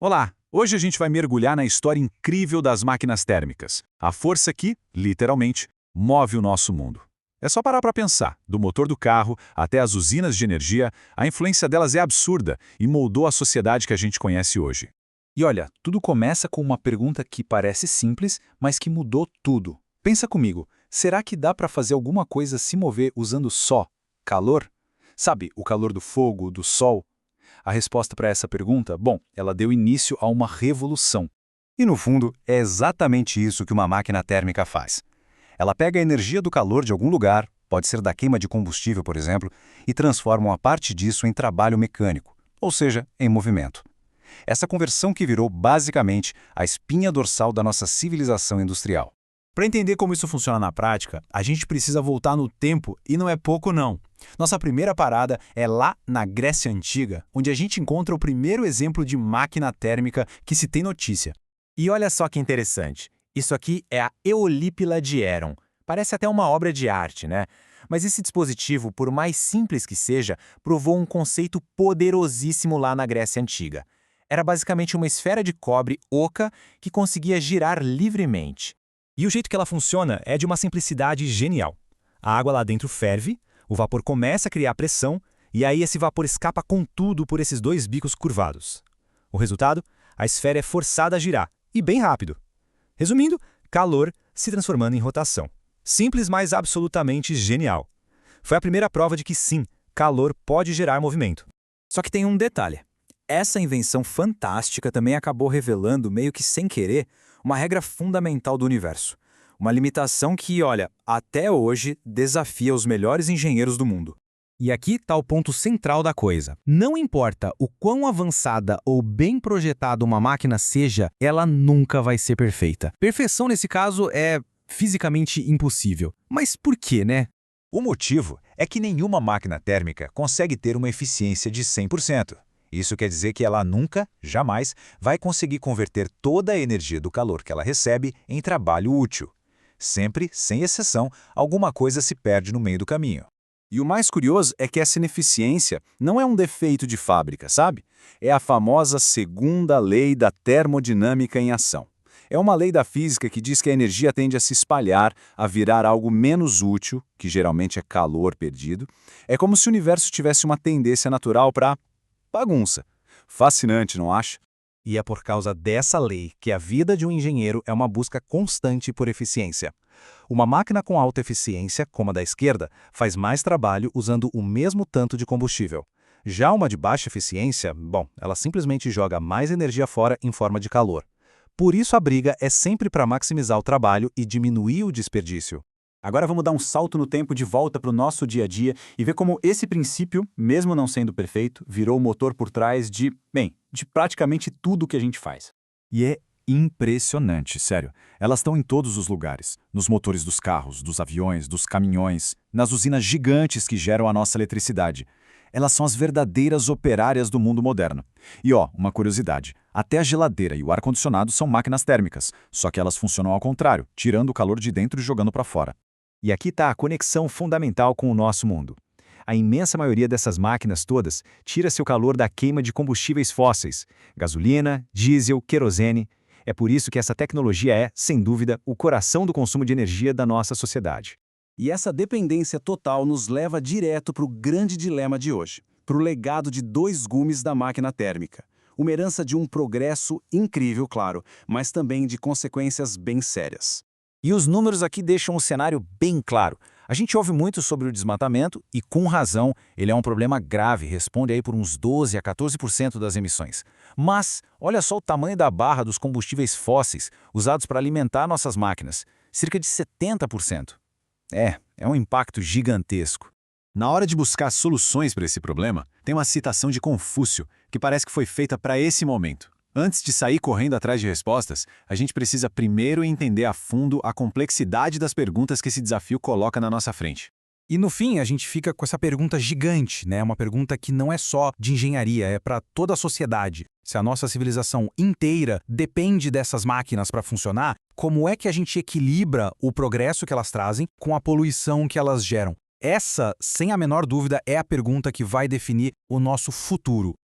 Olá! Hoje a gente vai mergulhar na história incrível das máquinas térmicas, a força que, literalmente, move o nosso mundo. É só parar para pensar, do motor do carro até as usinas de energia, a influência delas é absurda e moldou a sociedade que a gente conhece hoje. E olha, tudo começa com uma pergunta que parece simples, mas que mudou tudo. Pensa comigo, será que dá para fazer alguma coisa se mover usando só calor? Sabe, o calor do fogo, do sol? A resposta para essa pergunta, bom, ela deu início a uma revolução. E no fundo, é exatamente isso que uma máquina térmica faz. Ela pega a energia do calor de algum lugar, pode ser da queima de combustível, por exemplo, e transforma uma parte disso em trabalho mecânico, ou seja, em movimento. Essa conversão que virou, basicamente, a espinha dorsal da nossa civilização industrial. Para entender como isso funciona na prática, a gente precisa voltar no tempo e não é pouco não. Nossa primeira parada é lá na Grécia Antiga, onde a gente encontra o primeiro exemplo de máquina térmica que se tem notícia. E olha só que interessante, isso aqui é a Eolípila de Héron. Parece até uma obra de arte, né? Mas esse dispositivo, por mais simples que seja, provou um conceito poderosíssimo lá na Grécia Antiga. Era basicamente uma esfera de cobre oca que conseguia girar livremente. E o jeito que ela funciona é de uma simplicidade genial. A água lá dentro ferve, o vapor começa a criar pressão, e aí esse vapor escapa com tudo por esses dois bicos curvados. O resultado? A esfera é forçada a girar, e bem rápido. Resumindo, calor se transformando em rotação. Simples, mas absolutamente genial. Foi a primeira prova de que sim, calor pode gerar movimento. Só que tem um detalhe. Essa invenção fantástica também acabou revelando, meio que sem querer, uma regra fundamental do universo. Uma limitação que, olha, até hoje desafia os melhores engenheiros do mundo. E aqui está o ponto central da coisa. Não importa o quão avançada ou bem projetada uma máquina seja, ela nunca vai ser perfeita. Perfeição nesse caso é fisicamente impossível. Mas por quê, né? O motivo é que nenhuma máquina térmica consegue ter uma eficiência de 100%. Isso quer dizer que ela nunca, jamais, vai conseguir converter toda a energia do calor que ela recebe em trabalho útil. Sempre, sem exceção, alguma coisa se perde no meio do caminho. E o mais curioso é que essa ineficiência não é um defeito de fábrica, sabe? É a famosa segunda lei da termodinâmica em ação. É uma lei da física que diz que a energia tende a se espalhar, a virar algo menos útil, que geralmente é calor perdido. É como se o universo tivesse uma tendência natural para bagunça. Fascinante, não acha? E é por causa dessa lei que a vida de um engenheiro é uma busca constante por eficiência. Uma máquina com alta eficiência, como a da esquerda, faz mais trabalho usando o mesmo tanto de combustível. Já uma de baixa eficiência, bom, ela simplesmente joga mais energia fora em forma de calor. Por isso a briga é sempre para maximizar o trabalho e diminuir o desperdício. Agora vamos dar um salto no tempo de volta para o nosso dia a dia e ver como esse princípio, mesmo não sendo perfeito, virou o motor por trás de praticamente tudo que a gente faz. E é impressionante, sério. Elas estão em todos os lugares. Nos motores dos carros, dos aviões, dos caminhões, nas usinas gigantes que geram a nossa eletricidade. Elas são as verdadeiras operárias do mundo moderno. E uma curiosidade, até a geladeira e o ar-condicionado são máquinas térmicas, só que elas funcionam ao contrário, tirando o calor de dentro e jogando para fora. E aqui está a conexão fundamental com o nosso mundo. A imensa maioria dessas máquinas todas tira seu calor da queima de combustíveis fósseis, gasolina, diesel, querosene. É por isso que essa tecnologia é, sem dúvida, o coração do consumo de energia da nossa sociedade. E essa dependência total nos leva direto para o grande dilema de hoje, para o legado de dois gumes da máquina térmica. Uma herança de um progresso incrível, claro, mas também de consequências bem sérias. E os números aqui deixam o cenário bem claro. A gente ouve muito sobre o desmatamento e, com razão, ele é um problema grave, responde aí por uns 12 a 14% das emissões. Mas olha só o tamanho da barra dos combustíveis fósseis usados para alimentar nossas máquinas, cerca de 70%. É um impacto gigantesco. Na hora de buscar soluções para esse problema, tem uma citação de Confúcio, que parece que foi feita para esse momento. Antes de sair correndo atrás de respostas, a gente precisa primeiro entender a fundo a complexidade das perguntas que esse desafio coloca na nossa frente. E no fim, a gente fica com essa pergunta gigante, né? Uma pergunta que não é só de engenharia, é para toda a sociedade. Se a nossa civilização inteira depende dessas máquinas para funcionar, como é que a gente equilibra o progresso que elas trazem com a poluição que elas geram? Essa, sem a menor dúvida, é a pergunta que vai definir o nosso futuro.